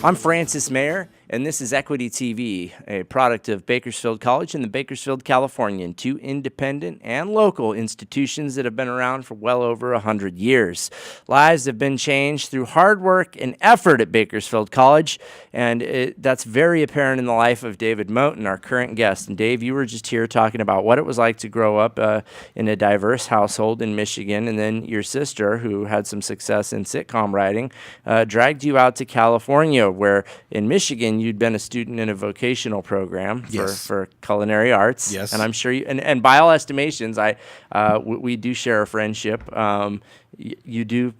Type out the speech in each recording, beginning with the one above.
I'm Francis Mayer, and this is Equity TV, a product of Bakersfield College and the Bakersfield Californian, two independent and local institutions that have been around for well over 100 years. Lives have been changed through hard work and effort at Bakersfield College, and that's very apparent in the life of David Moton, our current guest. And Dave, you were just here talking about what it was like to grow up in a diverse household in Michigan, and then your sister, who had some success in sitcom writing, dragged you out to California, where in Michigan you'd been a student in a vocational program for culinary arts. Yes. And I'm sure you, and by all estimations, we do share a friendship. You do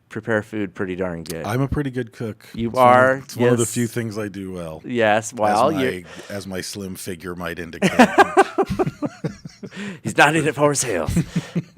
prepare food pretty darn good. I'm a pretty good cook. It's one of the few things I do well. Yes, well, as my slim figure might indicate. He's not in it for sales.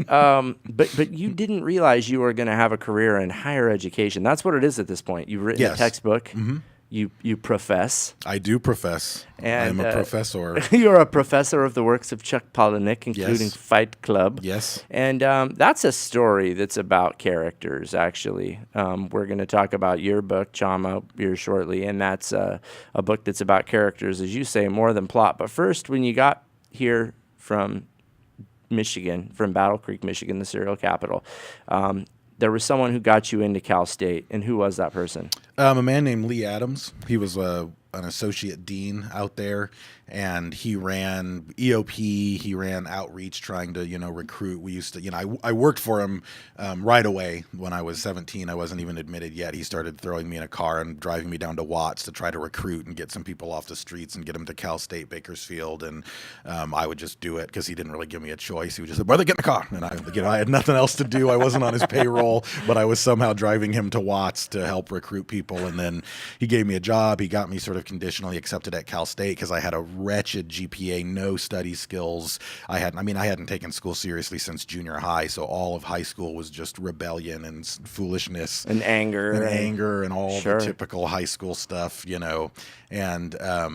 But you didn't realize you were going to have a career in higher education. That's what it is at this point. You've written a textbook. Mm-hmm. You profess. I do profess. I'm a professor. You're a professor of the works of Chuck Palahniuk, including Fight Club. Yes. And that's a story that's about characters, actually. We're going to talk about your book, Chama, here shortly, and that's a book that's about characters, as you say, more than plot. But first, when you got here from Michigan, from Battle Creek, Michigan, the cereal capital, there was someone who got you into Cal State, and who was that person? A man named Lee Adams. He was an associate dean out there, and he ran EOP, he ran outreach, trying to, recruit. We used to, I worked for him right away when I was 17. I wasn't even admitted yet. He started throwing me in a car and driving me down to Watts to try to recruit and get some people off the streets and get them to Cal State, Bakersfield, and I would just do it because he didn't really give me a choice. He would just say, "Brother, get in the car," and I had nothing else to do. I wasn't on his payroll, but I was somehow driving him to Watts to help recruit people, and then he gave me a job. He got me sort of conditionally accepted at Cal State because I had a wretched GPA, no study skills. I hadn't taken school seriously since junior high, so all of high school was just rebellion and foolishness and anger and all the typical high school stuff, And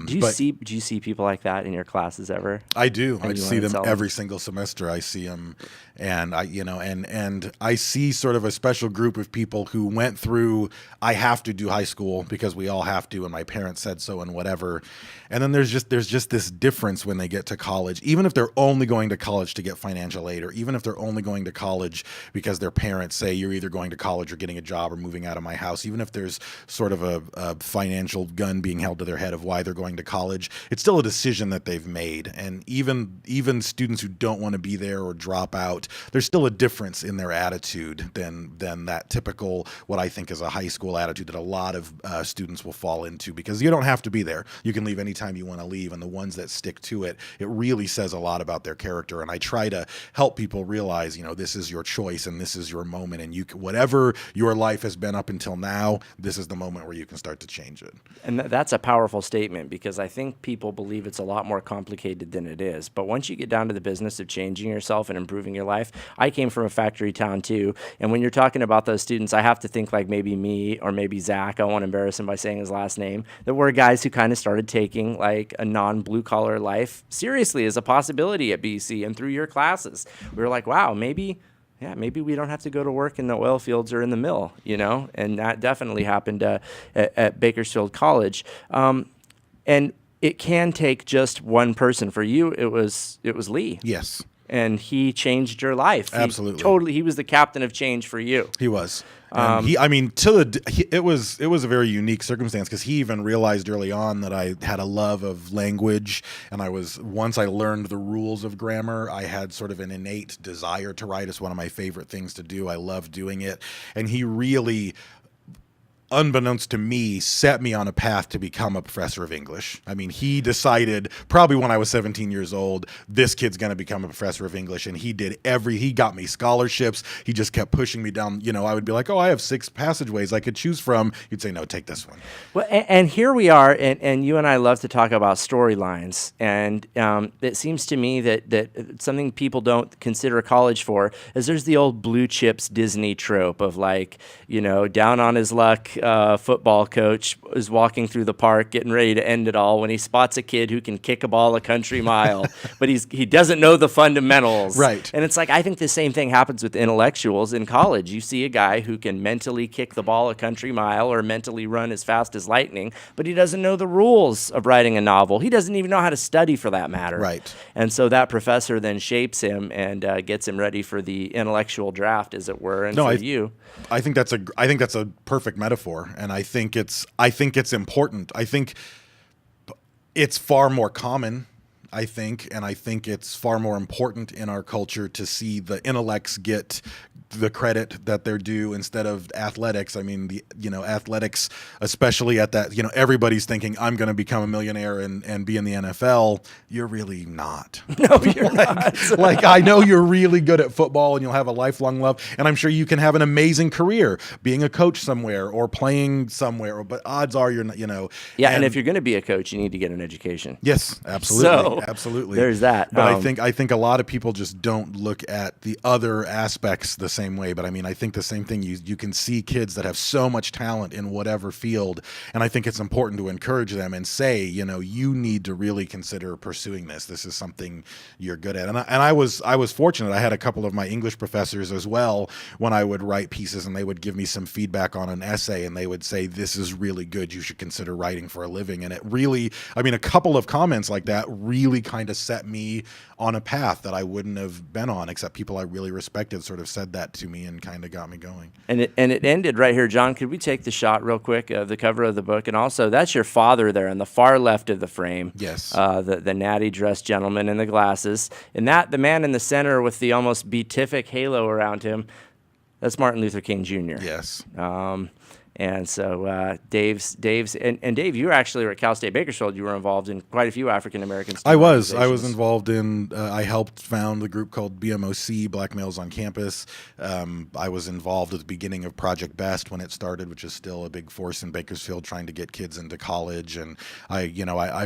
do you see people like that in your classes ever? I do. I see them every single semester. I see them, and and I see sort of a special group of people who went through. I have to do high school because we all have to, and my parents said so, and whatever. And then there's just this difference when they get to college, even if they're only going to college to get financial aid, or even if they're only going to college because their parents say you're either going to college or getting a job or moving out of my house. Even if there's sort of a financial gun being held to their head of why they're going to college, it's still a decision that they've made. And even students who don't want to be there or drop out, there's still a difference in their attitude than that typical, what I think is a high school attitude that a lot of students will fall into, because you don't have to be there. You can leave anytime you want to leave, and the ones that stick to it, it really says a lot about their character. And I try to help people realize, this is your choice and this is your moment, and whatever your life has been up until now, this is the moment where you can start to change it. And that's a powerful statement, because I think people believe it's a lot more complicated than it is. But once you get down to the business of changing yourself and improving your life, I came from a factory town too, and when you're talking about those students, I have to think like maybe me or maybe Zach, I won't embarrass him by saying his last name, that were guys who kind of started taking like a non-blue collar life seriously as a possibility at BC, and through your classes we were like, wow, maybe we don't have to go to work in the oil fields or in the mill, and that definitely happened at Bakersfield College. And it can take just one person. For you, it was Lee. Yes. And he changed your life. Absolutely. He was the captain of change for you. He was. It was a very unique circumstance, because he even realized early on that I had a love of language, and once I learned the rules of grammar, I had sort of an innate desire to write. It's one of my favorite things to do. I love doing it. And he really, unbeknownst to me, set me on a path to become a professor of English. He decided probably when I was 17 years old, this kid's going to become a professor of English, and he got me scholarships. He just kept pushing me down. I would be like, oh, I have 6 passageways I could choose from. He'd say, no, take this one. Well, and here we are, and you and I love to talk about storylines, and it seems to me that something people don't consider college for is there's the old Blue Chips Disney trope of, like, down on his luck, football coach is walking through the park getting ready to end it all when he spots a kid who can kick a ball a country mile, but he doesn't know the fundamentals. Right. And it's like, I think the same thing happens with intellectuals in college. You see a guy who can mentally kick the ball a country mile or mentally run as fast as lightning, but he doesn't know the rules of writing a novel. He doesn't even know how to study, for that matter. Right. And so that professor then shapes him and gets him ready for the intellectual draft, as it were. And you, I think that's a perfect metaphor, and I think it's important. I think it's far more common. I think it's far more important in our culture to see the intellects get the credit that they're due instead of athletics. I mean, athletics, especially at that, everybody's thinking, I'm going to become a millionaire and be in the NFL. You're really not. No, you're not. Like, I know you're really good at football and you'll have a lifelong love, and I'm sure you can have an amazing career being a coach somewhere or playing somewhere, but odds are you're not, Yeah, and if you're going to be a coach, you need to get an education. Yes, absolutely. Absolutely. There's that. But I think a lot of people just don't look at the other aspects the same way. But I mean, I think the same thing, you can see kids that have so much talent in whatever field, and I think it's important to encourage them and say, you need to really consider pursuing this. This is something you're good at. And I was fortunate. I had a couple of my English professors as well when I would write pieces, and they would give me some feedback on an essay, and they would say, this is really good. You should consider writing for a living. And it really, a couple of comments like that really kind of set me on a path that I wouldn't have been on, except people I really respected sort of said that to me and kind of got me going. And it ended right here. John, could we take the shot real quick of the cover of the book? And also, that's your father there on the far left of the frame. Yes. The natty dressed gentleman in the glasses. And the man in the center with the almost beatific halo around him, that's Martin Luther King Jr. Yes. And so Dave's and Dave, you actually were at Cal State Bakersfield. You were involved in quite a few African American student I was organizations. involved in. I helped found the group called BMOC, Black Males on Campus. I was involved at the beginning of Project Best when it started, which is still a big force in Bakersfield, trying to get kids into college. And I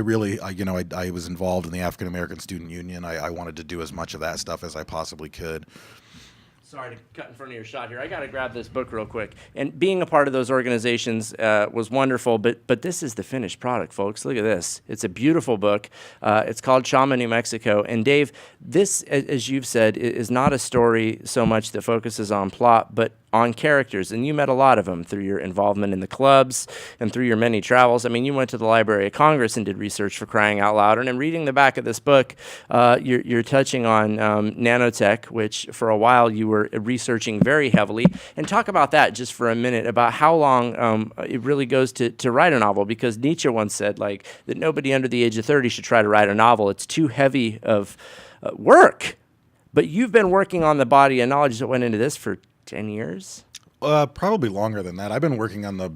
was involved in the African American Student Union. I wanted to do as much of that stuff as I possibly could. Sorry to cut in front of your shot here. I got to grab this book real quick. And being a part of those organizations was wonderful, but this is the finished product, folks. Look at this. It's a beautiful book. It's called Chama, New Mexico. And Dave, this, as you've said, is not a story so much that focuses on plot, but on characters, and you met a lot of them through your involvement in the clubs and through your many travels. I mean, you went to the Library of Congress and did research, for crying out loud. And in reading the back of this book, you're touching on nanotech, which for a while you were researching very heavily. And talk about that just for a minute, about how long it really goes to write a novel, because Nietzsche once said that nobody under the age of 30 should try to write a novel. It's too heavy of work. But you've been working on the body of knowledge that went into this for 10 years? Probably longer than that. I've been working on the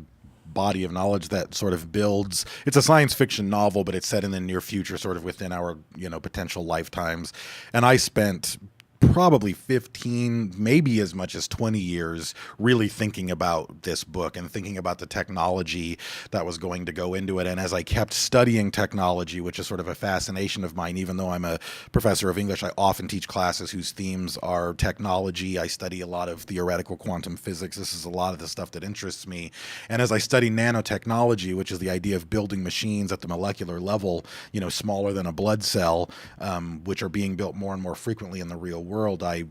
body of knowledge that sort of builds. It's a science fiction novel, but it's set in the near future, sort of within our, potential lifetimes. And I spent probably 15, maybe as much as 20 years really thinking about this book and thinking about the technology that was going to go into it. And as I kept studying technology, which is sort of a fascination of mine, even though I'm a professor of English, I often teach classes whose themes are technology. I study a lot of theoretical quantum physics. This is a lot of the stuff that interests me. And as I study nanotechnology, which is the idea of building machines at the molecular level, smaller than a blood cell, which are being built more and more frequently in the real world, I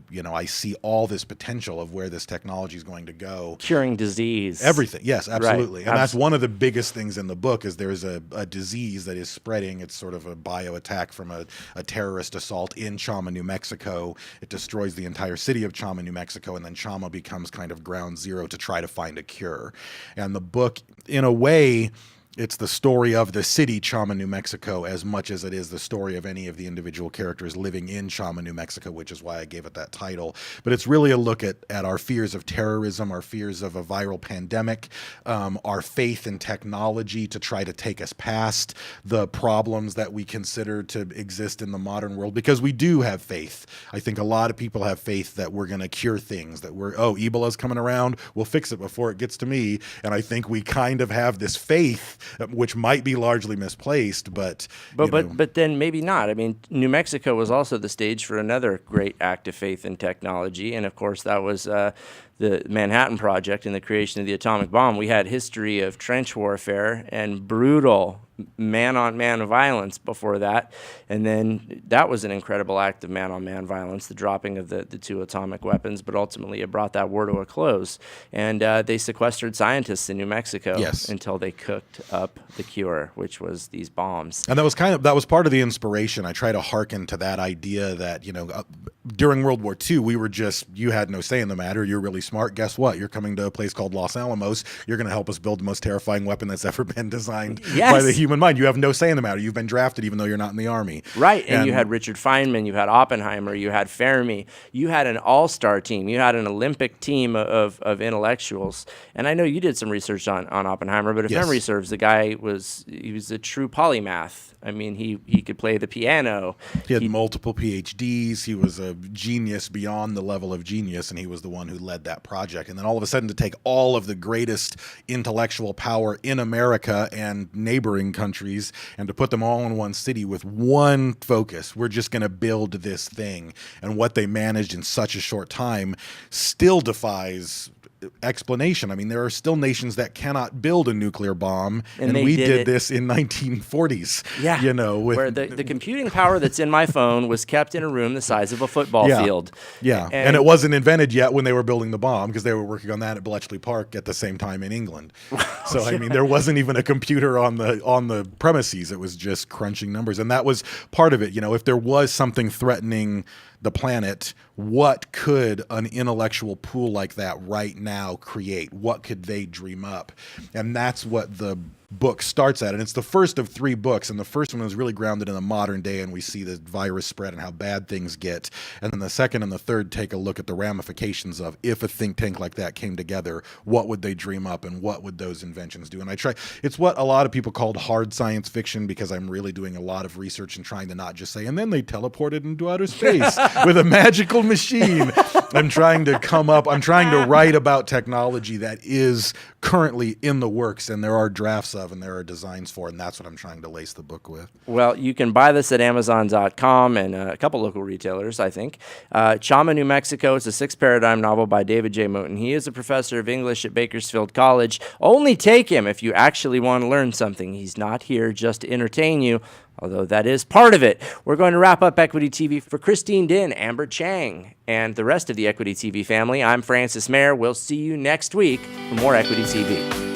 see all this potential of where this technology is going to go. Curing disease. Everything. Yes, absolutely. Right. And that's one of the biggest things in the book is there's a disease that is spreading. It's sort of a bio attack from a terrorist assault in Chama, New Mexico. It destroys the entire city of Chama, New Mexico, and then Chama becomes kind of ground zero to try to find a cure. And the book, in a way, it's the story of the city, Chama, New Mexico, as much as it is the story of any of the individual characters living in Chama, New Mexico, which is why I gave it that title. But it's really a look at our fears of terrorism, our fears of a viral pandemic, our faith in technology to try to take us past the problems that we consider to exist in the modern world, because we do have faith. I think a lot of people have faith that we're going to cure things, that Ebola's coming around, we'll fix it before it gets to me. And I think we kind of have this faith which might be largely misplaced, but then maybe not. I mean, New Mexico was also the stage for another great act of faith in technology, and of course that was the Manhattan Project and the creation of the atomic bomb. We had history of trench warfare and brutal man-on-man violence before that, and then that was an incredible act of man-on-man violence, the dropping of the two atomic weapons, but ultimately it brought that war to a close. And they sequestered scientists in New Mexico until they cooked up the cure, which was these bombs. And that was part of the inspiration. I try to hearken to that idea that, during World War II, you had no say in the matter. You're really smart. Guess what? You're coming to a place called Los Alamos. You're going to help us build the most terrifying weapon that's ever been designed by the human mind. You have no say in the matter. You've been drafted even though you're not in the Army. Right. And you had Richard Feynman, you had Oppenheimer, you had Fermi. You had an all-star team. You had an Olympic team of intellectuals. And I know you did some research on Oppenheimer, but if memory serves, the guy was a true polymath. I mean, he could play the piano. He had multiple PhDs. He was a genius beyond the level of genius, and he was the one who led that project. And then all of a sudden, to take all of the greatest intellectual power in America and neighboring countries and to put them all in one city with one focus, we're just going to build this thing. And what they managed in such a short time still defies explanation. I mean, there are still nations that cannot build a nuclear bomb, and we did this in 1940s. Yeah, where the computing power that's in my phone was kept in a room the size of a football field. Yeah, and it wasn't invented yet when they were building the bomb, because they were working on that at Bletchley Park at the same time in England. So I mean, there wasn't even a computer on the premises. It was just crunching numbers, and that was part of it. If there was something threatening the planet, what could an intellectual pool like that right now create? What could they dream up? And that's what the book starts at. And it's the first of 3 books. And the first one is really grounded in the modern day, and we see the virus spread and how bad things get. And then the second and the third take a look at the ramifications of, if a think tank like that came together, what would they dream up and what would those inventions do? And it's what a lot of people called hard science fiction, because I'm really doing a lot of research and trying to not just say, and then they teleported into outer space with a magical machine. I'm trying to write about technology that is currently in the works, and there are drafts of, and there are designs for, and that's what I'm trying to lace the book with. Well, you can buy this at Amazon.com and a couple local retailers, I think. Chama, New Mexico. It's a 6th paradigm novel by David J. Moton. He is a professor of English at Bakersfield College. Only take him if you actually want to learn something. He's not here just to entertain you, although that is part of it. We're going to wrap up Equity TV for Christine Din, Amber Chang, and the rest of the Equity TV family. I'm Francis Mayer. We'll see you next week for more Equity TV.